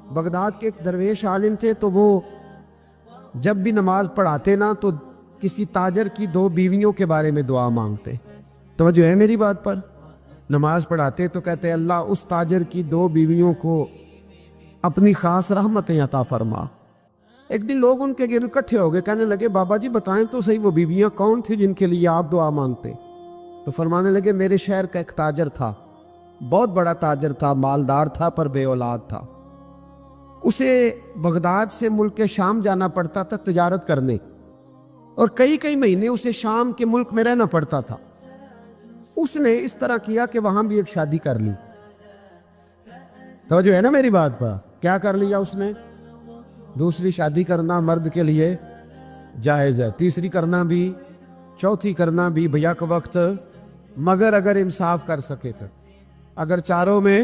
Baghdad کے ایک درویش عالم تھے، تو وہ جب بھی نماز پڑھاتے نا تو کسی تاجر کی 2 بیویوں کے بارے میں دعا مانگتے۔ توجہ ہے میری بات پر؟ نماز پڑھاتے تو کہتے اللہ اس تاجر کی 2 بیویوں کو اپنی خاص رحمتیں عطا فرما۔ ایک دن لوگ ان کے گرد اکٹھے ہو گئے، کہنے لگے بابا جی بتائیں تو صحیح وہ بیویاں کون تھیں جن کے لیے آپ دعا مانگتے؟ تو فرمانے لگے میرے شہر کا ایک تاجر تھا، بہت بڑا تاجر تھا، مالدار تھا پر بے اولاد تھا۔ اسے بغداد سے ملک شام جانا پڑتا تھا تجارت کرنے، اور کئی مہینے اسے شام کے ملک میں رہنا پڑتا تھا۔ اس نے اس طرح کیا کہ وہاں بھی ایک شادی کر لی۔ توجہ ہے نا میری بات پر؟ کیا کر لیا اس نے؟ دوسری شادی کرنا مرد کے لیے جائز ہے، تیسری کرنا بھی، چوتھی کرنا بھی بیک وقت، مگر اگر انصاف کر سکے تو۔ اگر چاروں میں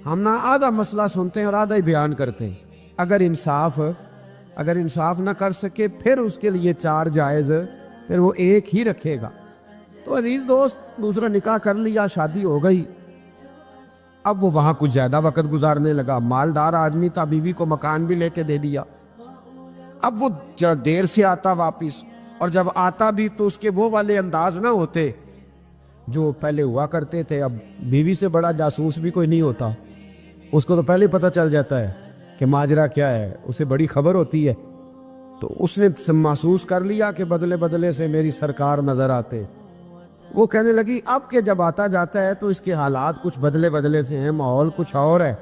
ہم نہ آدھا مسئلہ سنتے ہیں اور آدھا ہی بیان کرتے ہیں، اگر انصاف نہ کر سکے پھر اس کے لیے 4 جائز، پھر وہ ایک ہی رکھے گا۔ تو عزیز دوست دوسرا نکاح کر لیا، شادی ہو گئی۔ اب وہ وہاں کچھ زیادہ وقت گزارنے لگا، مالدار آدمی تھا، بیوی کو مکان بھی لے کے دے دیا۔ اب وہ دیر سے آتا واپس، اور جب آتا بھی تو اس کے وہ والے انداز نہ ہوتے جو پہلے ہوا کرتے تھے۔ اب بیوی سے بڑا جاسوس بھی کوئی نہیں ہوتا، اس کو تو پہلے پتہ چل جاتا ہے کہ ماجرا کیا ہے، اسے بڑی خبر ہوتی ہے۔ تو اس نے محسوس کر لیا کہ بدلے بدلے سے میری سرکار نظر آتے۔ وہ کہنے لگی اب کہ جب آتا جاتا ہے تو اس کے حالات کچھ بدلے سے ہیں، ماحول کچھ اور ہے۔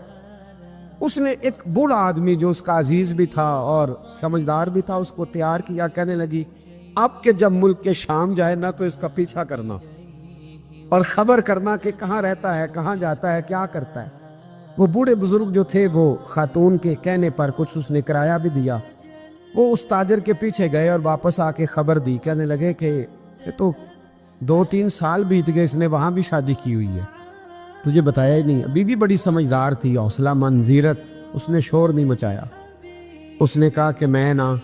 اس نے ایک بوڑھا آدمی جو اس کا عزیز بھی تھا اور سمجھدار بھی تھا اس کو تیار کیا، کہنے لگی اب کہ جب ملک کے شام جائے نا تو اس کا پیچھا کرنا اور خبر کرنا کہ کہاں رہتا ہے، کہاں جاتا ہے، کیا کرتا ہے۔ وہ بوڑھے بزرگ جو تھے وہ خاتون کے کہنے پر کچھ اس نے کرایہ بھی دیا، وہ اس تاجر کے پیچھے گئے اور واپس آ کے خبر دی، کہنے لگے کہ یہ تو 2-3 سال بیت گئے، اس نے وہاں بھی شادی کی ہوئی ہے، تجھے بتایا ہی نہیں۔ ابھی بھی بڑی سمجھدار تھی، حوصلہ مند، زیرک، اس نے شور نہیں مچایا۔ اس نے کہا کہ میں نا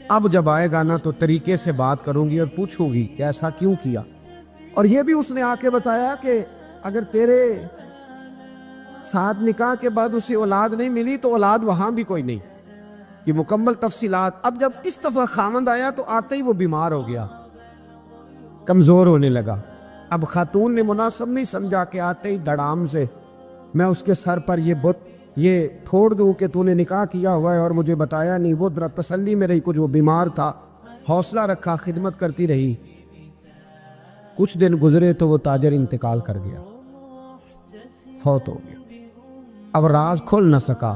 اب جب آئے گا نا تو طریقے سے بات کروں گی اور پوچھوں گی کہ ایسا کیوں کیا۔ اور یہ بھی اس نے آ کے بتایا کہ اگر تیرے ساتھ نکاح کے بعد اسے اولاد نہیں ملی تو اولاد وہاں بھی کوئی نہیں، یہ مکمل تفصیلات۔ اب جب اس دفعہ خامند آیا تو آتے ہی وہ بیمار ہو گیا، کمزور ہونے لگا۔ اب خاتون نے مناسب نہیں سمجھا کہ آتے ہی دھڑام سے میں اس کے سر پر یہ پھوڑ دوں کہ تو نے نکاح کیا ہوا ہے اور مجھے بتایا نہیں۔ وہ ذرا تسلی میں رہی، کچھ وہ بیمار تھا، حوصلہ رکھا، خدمت کرتی رہی۔ کچھ دن گزرے تو وہ تاجر انتقال کر گیا، فوت ہو گیا۔ اب راز کھل نہ سکا،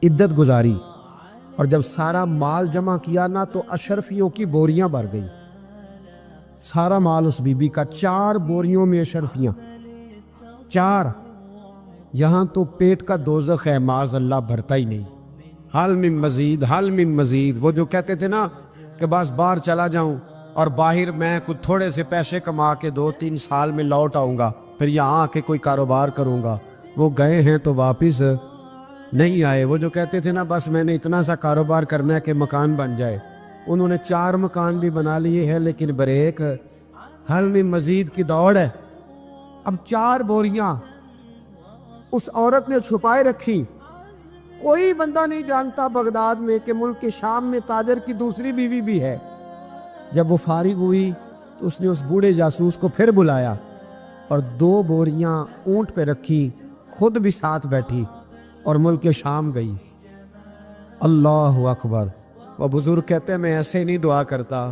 عدت گزاری، اور جب سارا مال جمع کیا نا تو اشرفیوں کی بوریاں بھر گئی۔ سارا مال اس بی بی کا، 4 بوریوں میں اشرفیاں، 4۔ یہاں تو پیٹ کا دوزخ ہے، معاذ اللہ بھرتا ہی نہیں۔ حل من مزید، حل من مزید۔ وہ جو کہتے تھے نا کہ بس باہر چلا جاؤں اور باہر میں کچھ تھوڑے سے پیسے کما کے 2-3 سال میں لوٹ آؤں گا، پھر یہاں آ کے کوئی کاروبار کروں گا، وہ گئے ہیں تو واپس نہیں آئے۔ وہ جو کہتے تھے نا بس میں نے اتنا سا کاروبار کرنا ہے کہ مکان بن جائے، انہوں نے 4 مکان بھی بنا لیے ہیں، لیکن بریک حل میں مزید کی دوڑ ہے۔ اب 4 بوریاں اس عورت نے چھپائے رکھی، کوئی بندہ نہیں جانتا بغداد میں کہ ملک کے شام میں تاجر کی دوسری بیوی بھی ہے۔ جب وہ فارغ ہوئی تو اس نے اس بوڑھے جاسوس کو پھر بلایا اور 2 بوریاں اونٹ پہ رکھی، خود بھی ساتھ بیٹھی اور ملک شام گئی۔ اللہ اکبر۔ وہ بزرگ کہتے ہیں میں ایسے نہیں دعا کرتا،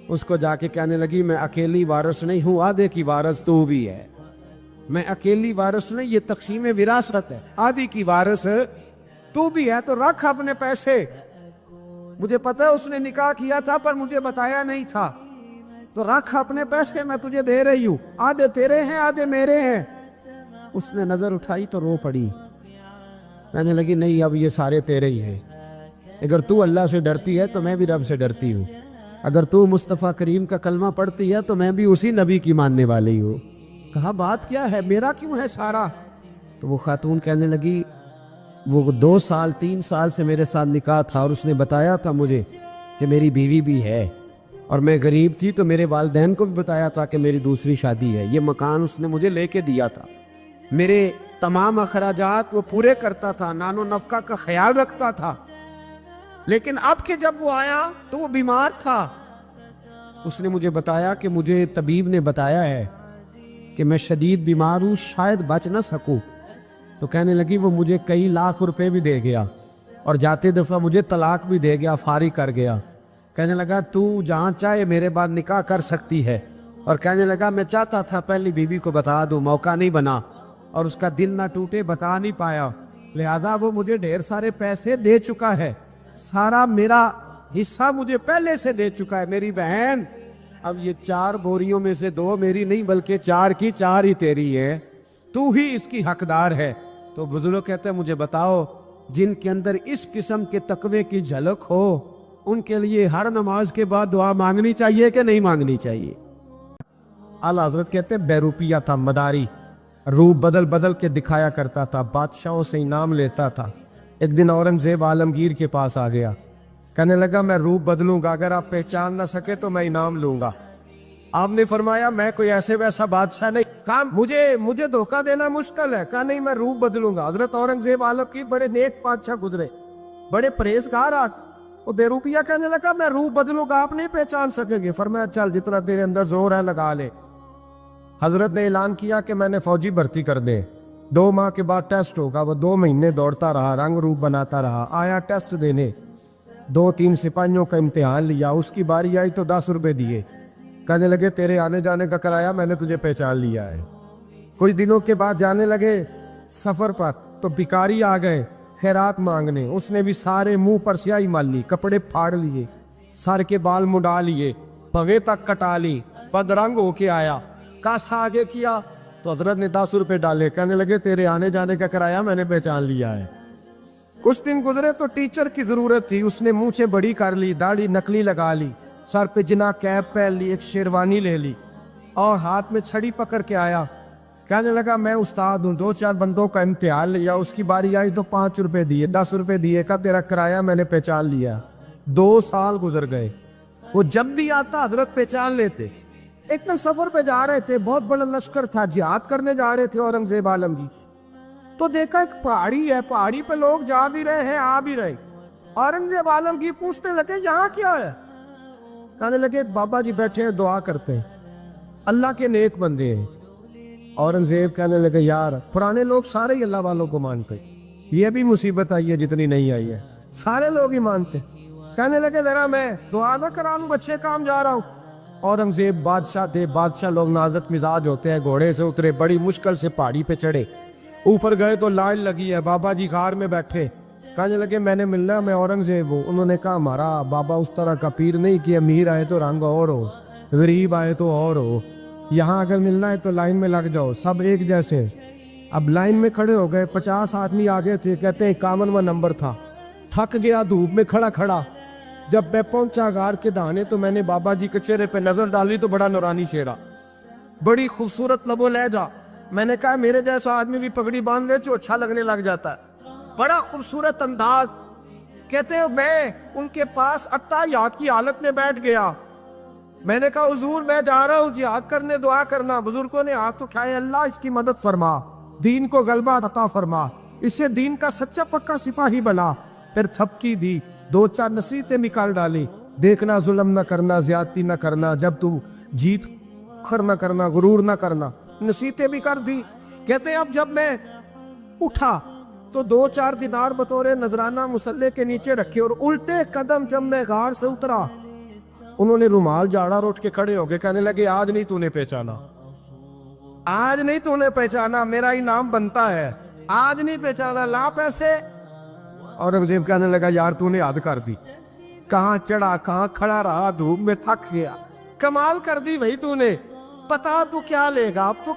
اس کو جا کے کہنے لگی میں اکیلی وارث نہیں ہوں، آدھے کی وارث تو بھی ہے، میں اکیلی وارث نہیں، یہ تقسیم وراثت ہے، آدھی کی وارث تو بھی ہے، تو رکھ اپنے پیسے، مجھے پتہ ہے اس نے نکاح کیا تھا پر مجھے بتایا نہیں تھا، تو رکھ اپنے پیسے، میں تجھے دے رہی ہوں، آدھے تیرے ہیں آدھے میرے ہیں۔ اس نے نظر اٹھائی تو رو پڑی، کہنے لگی نہیں اب یہ سارے تیرے ہی ہیں، اگر تو اللہ سے ڈرتی ہے تو میں بھی رب سے ڈرتی ہوں، اگر تو مصطفیٰ کریم کا کلمہ پڑھتی ہے تو میں بھی اسی نبی کی ماننے والی ہوں۔ کہا بات کیا ہے، میرا کیوں ہے سارا؟ تو وہ خاتون کہنے لگی وہ 2 سال 3 سال سے میرے ساتھ نکاح تھا اور اس نے بتایا تھا مجھے کہ میری بیوی بھی ہے، اور میں غریب تھی تو میرے والدین کو بھی بتایا تھا کہ میری دوسری شادی ہے، یہ مکان اس نے مجھے لے کے دیا تھا، میرے तमाम अखराजात वो पूरे करता था, नानो नफका का ख्याल रखता था। लेकिन अब के जब वो आया तो वो बीमार था। उसने मुझे बताया कि मुझे तबीब ने बताया है कि मैं शदीद बीमार हूँ, शायद बच ना सकूँ। तो कहने लगी वो मुझे कई लाख रुपए भी दे गया और जाते दफ़ा मुझे तलाक भी दे गया, फारिग कर गया। कहने लगा तू जहाँ चाहे मेरे बाद निकाह कर सकती है। और कहने लगा मैं चाहता था पहली बीवी को बता दूँ, मौका नहीं बना और उसका दिल ना टूटे, बता नहीं पाया। लिहाजा वो मुझे ढेर सारे पैसे दे चुका है, सारा मेरा हिस्सा मुझे पहले से दे चुका है। मेरी बहन, अब ये 4 बोरियों में से 2 मेरी नहीं बल्कि 4 की 4 ही तेरी है, तू ही इसकी हकदार है। तो बुजुर्ग कहते हैं मुझे बताओ, जिनके अंदर इस किस्म के तकवे की झलक हो उनके लिए हर नमाज के बाद दुआ मांगनी चाहिए कि नहीं मांगनी चाहिए? आला हजरत कहते हैं बेरूपिया था, मदारी, रूप बदल बदल के दिखाया करता था, बादशाहों से इनाम लेता था। एक दिन औरंगजेब आलमगीर के पास आ गया, कहने लगा मैं रूप बदलूंगा, अगर आप पहचान ना सके तो मैं इनाम लूंगा। आपने फरमाया मैं कोई ऐसे वैसा बादशाह नहीं, काम मुझे धोखा देना मुश्किल है। कहा नहीं मैं रूप बदलूंगा। हजरत औरंगजेब आलमगीर बड़े नेक बादशाह गुजरे, बड़े परहेजगार। वो बेरूपिया कहने लगा मैं रूप बदलूंगा, आप नहीं पहचान सकेंगे। फरमाया चल जितना तेरे अंदर जोर है लगा ले। हजरत ने ऐलान किया कि मैंने फौजी भर्ती कर दे, 2 माह के बाद टेस्ट होगा। वो 2 महीने दौड़ता रहा, रंग रूप बनाता रहा, आया टेस्ट देने, 2-3 सिपाहियों का इम्तिहान लिया, उसकी बारी आई तो 10 रुपए दिए। कहने लगे तेरे आने जाने का किराया मैंने तुझे पहचान लिया है। कुछ दिनों के बाद जाने लगे सफर पर तो भिखारी आ गए खैरात मांगने। उसने भी सारे मुंह पर स्याही मार ली, कपड़े फाड़ लिए, सर के बाल मुड़ा लिए, पगे तक कटा ली, बदरंग होके आया। कासा आगे किया तो हजरत ने 10 रुपए डाले। कहने लगे तेरे आने जाने का किराया मैंने पहचान लिया है। कुछ दिन गुजरे तो टीचर की जरूरत थी, उसने मुंह से बड़ी कर ली, दाढ़ी नकली लगा ली, सर पे जिना कैप पहन ली, एक शेरवानी ले ली और हाथ में छड़ी पकड़ के आया। कहने लगा मैं उस्ताद हूँ, 2-4 बंदों का इम्तिहान लिया, उसकी बारी आई तो 5 रुपए दिए, 10 रुपए दिए, का तेरा किराया मैंने पहचान लिया। 2 साल गुजर गए, वो जब भी आता हजरत पहचान लेते। एक दिन सफर पे जा रहे थे, बहुत बड़ा लश्कर था, जिहाद करने जा रहे थे औरंगजेब आलमगीर। तो देखा एक पहाड़ी है, पहाड़ी पे लोग जा भी रहे हैं आ भी रहे। औरंगजेब आलमगीर पूछने लगे यहाँ क्या है? कहने लगे बाबा जी बैठे हैं दुआ करते हैं, अल्लाह के नेक बंदे हैं। औरंगजेब कहने लगे यार पुराने लोग सारे ही अल्लाह वालों को मानते, ये भी मुसीबत आई है जितनी नहीं आई है, सारे लोग ही मानते। कहने लगे जरा मैं दुआ ना करा लूं, बच्चे काम जा रहा हूँ। औरंगजेब बादशाह थे, बादशाह लोग नाजुक मिजाज होते हैं। घोड़े से उतरे, बड़ी मुश्किल से पहाड़ी पे चढ़े, ऊपर गए तो लाइन लगी है, बाबा जी कार में बैठे। कहने लगे मैंने मिलना है, मैं औरंगजेब हूँ। उन्होंने कहा हमारा बाबा उस तरह का पीर नहीं कि अमीर आए तो रंग और हो, गरीब आए तो और हो, यहाँ अगर मिलना है तो लाइन में लग जाओ, सब एक जैसे। अब लाइन में खड़े हो गए, 50 आदमी आगे थे, कहते हैं 51वां नंबर था। थक गया धूप में खड़ा खड़ा। जब मैं पहुंचा गार के दाने तो मैंने बाबा जी के चेहरे पे नजर डाली तो बड़ा नूरानी चेहरा, बड़ी खूबसूरत लबो लहजा। मैंने कहा मेरे जैसा आदमी भी पगड़ी बांध ले तो अच्छा लगने लग जाता है, बड़ा खूबसूरत अंदाज। कहते हैं मैं उनके पास अत्ताहियात की हालत में बैठ गया। मैंने कहा हुजूर मैं जा रहा हूँ जिहाद करने, दुआ करना। बुजुर्गों ने हाथ उठाए, अल्लाह इसकी मदद फरमा, दीन को गलबा अता फरमा, इससे दीन का सच्चा पक्का सिपाही बना। फिर थपकी दी, 2-4 नसीहतें निकाल डाली, देखना जुल्म न करना, ज्यादती न करना, जब तुम जीत खर न करना, गुरूर न करना, नसीहतें भी कर दी। कहते अब जब मैं उठा तो 2-4 दिनार बतौरे नजराना मुसल्ले के नीचे रखे और उल्टे कदम जब मैं गार से उतरा, उन्होंने रुमाल झाड़ा और उठ के खड़े हो गए। कहने लगे आज नहीं तूने पहचाना, आज नहीं तूने पहचाना, मेरा इनाम बनता है, आज नहीं पहचाना, ला पैसे। औरंगजेब कहने लगा यार तूने हद कर दी, कहाँ चढ़ा कहाँ खड़ा रहा, धूप में थक गया, कमाल कर दी भाई तूने। बता तू क्या लेगा, अब तू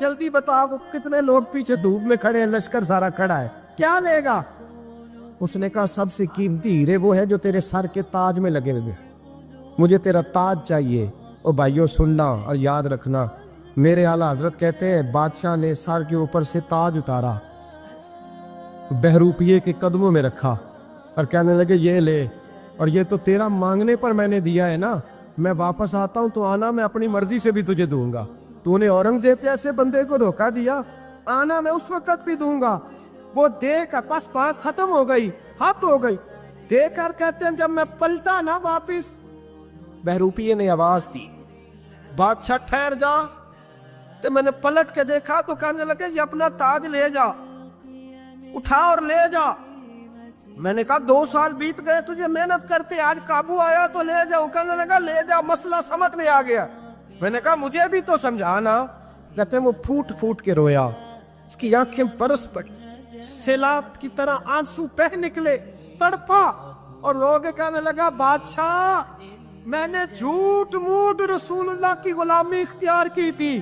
जल्दी बता, वो कितने लोग पीछे धूप में खड़े हैं, लश्कर सारा खड़ा है, क्या लेगा? उसने कहा सबसे कीमती हीरे वो है जो तेरे सर के ताज में लगे हुए, मुझे तेरा ताज चाहिए। ओ भाइयों सुनना और याद रखना, मेरे आला हजरत कहते हैं बादशाह ने सर के ऊपर से ताज उतारा, बहरूपिये के कदमों में रखा और कहने लगे ये ले, और ये तो तेरा मांगने पर मैंने दिया है ना, मैं वापस आता हूं तो आना, मैं अपनी मर्जी से भी तुझे दूंगा। तूने औरंगजेब जैसे बंदे को धोखा दिया, आना मैं उस वक्त भी दूंगा। वो देकर बस बात खत्म हो गई, हद हो गई। देकर कहते हैं जब मैं पलटा ना वापिस, बहरूपिये ने आवाज दी, बादशाह ठहर जा। तो मैंने पलट के देखा तो कहने लगे ये अपना ताज ले जा, उठा और ले जा। मैंने कहा 2 साल बीत गए तुझे मेहनत करते, आज काबू आया तो ले जाओ। कहने लगा ले जा, मसला समझ में आ गया। मैंने कहा मुझे भी तो समझाना। कहते वो फूट फूट के रोया, उसकी आंखें बरस पड़ी, सैलाब की तरह आंसू बह निकले, तड़पा और रो के कहने लगा बादशाह मैंने झूठ मूठ रसूलुल्लाह की गुलामी इख्तियार की थी,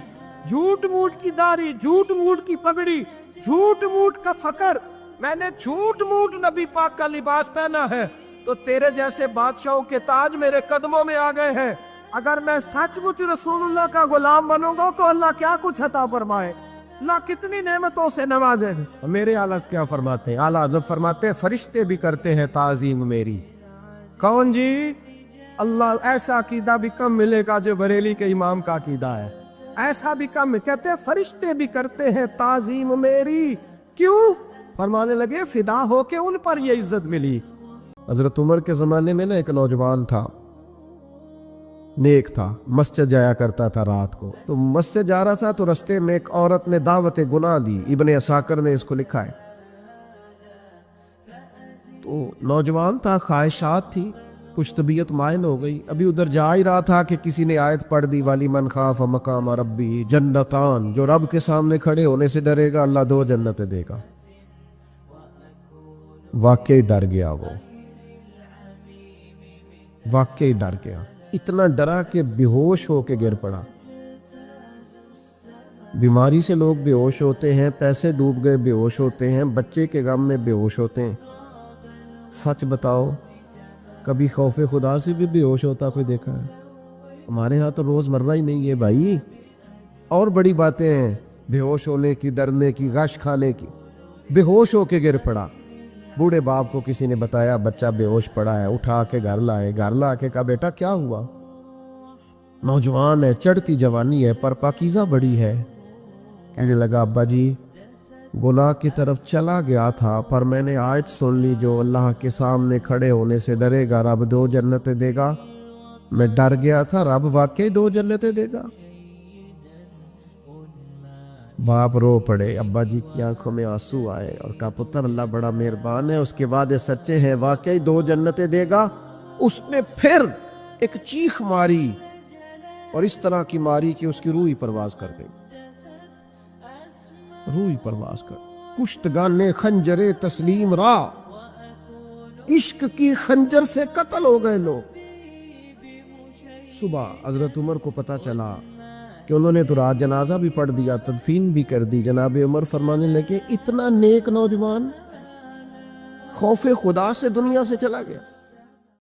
झूठ मूठ की दाढ़ी, झूठ मूठ की पगड़ी, झूठ मूठ का फकर, मैंने झूठ मूठ नबी पाक का लिबास पहना है। तो तेरे जैसे बादशाहों के ताज मेरे कदमों में आ गए हैं। अगर मैं सचमुच रसूलुल्लाह का गुलाम बनूंगा तो अल्लाह क्या कुछ अता फरमाए, अल्लाह कितनी नेमतों से नवाजे। मेरे आला क्या फरमाते हैं, आला हज़रत फरमाते हैं फरिश्ते भी करते हैं ताज़ीम मेरी। कौन जी? अल्लाह। ऐसा अकीदा भी कम मिलेगा जो बरेली के इमाम का अकीदा है, ऐसा भी कम। कहते हैं फरिश्ते भी करते हैं ताज़ीम मेरी। क्यों? फरमाने लगे फिदा होके उन पर ये इज्जत मिली। हजरत उमर के ज़माने में ना एक नौजवान था, नेक था, मस्जिद जाया करता था रात को। तो मस्जिद जा रहा था तो रास्ते में एक औरत ने दावत गुनाह दी, इब्ने असाकर ने इसको लिखा है। तो नौजवान था, ख्वाहिशात थी, कुछ तबीयत मायल हो गई। अभी उधर जा ही रहा था कि किसी ने आयत पढ़ दी, वाली मन खाफ मकाम रब्बी जन्नतान, जो रब के सामने खड़े होने से डरेगा अल्लाह 2 जन्नतें देगा। वाकई डर गया वो, वाकई डर गया, इतना डरा कि बेहोश होके गिर पड़ा। बीमारी से लोग बेहोश होते हैं, पैसे डूब गए बेहोश होते हैं, बच्चे के गम में बेहोश होते हैं। सच बताओ कभी खौफे खुदा से भी बेहोश होता कोई देखा है? हमारे यहाँ तो रोजमर्रा ही नहीं है भाई। और बड़ी बातें हैं बेहोश होने की, डरने की, गश खाने की। बेहोश होके गिर पड़ा। बूढ़े बाप को किसी ने बताया बच्चा बेहोश पड़ा है, उठा के घर लाए। घर ला के कहा बेटा क्या हुआ? नौजवान है, चढ़ती जवानी है, पर पाकीज़ा बड़ी है। कहने लगा अब्बा जी गुनाह की तरफ चला गया था, पर मैंने आयत सुन ली जो अल्लाह के सामने खड़े होने से डरेगा रब 2 जन्नतें देगा। मैं डर गया था, रब वाकई 2 जन्नतें देगा। बाप रो पड़े, अब्बा जी की आंखों में आंसू आए और कहा पुत्र अल्लाह बड़ा मेहरबान है, उसके वादे सच्चे हैं, वाकई 2 जन्नतें देगा। उसने फिर एक चीख मारी और इस तरह की मारी कि उसकी रूह ही परवाज कर गई, रूह ही परवाज कर। कुश्तगाने खंजरे तस्लीम रा, इश्क की खंजर से कत्ल हो गए लोग। सुबह हजरत उमर को पता चला कि उन्होंने तो रात जनाजा भी पढ़ दिया, तदफीन भी कर दी। जनाब उमर फरमाने लगे इतना नेक नौजवान खौफे खुदा से दुनिया से चला गया।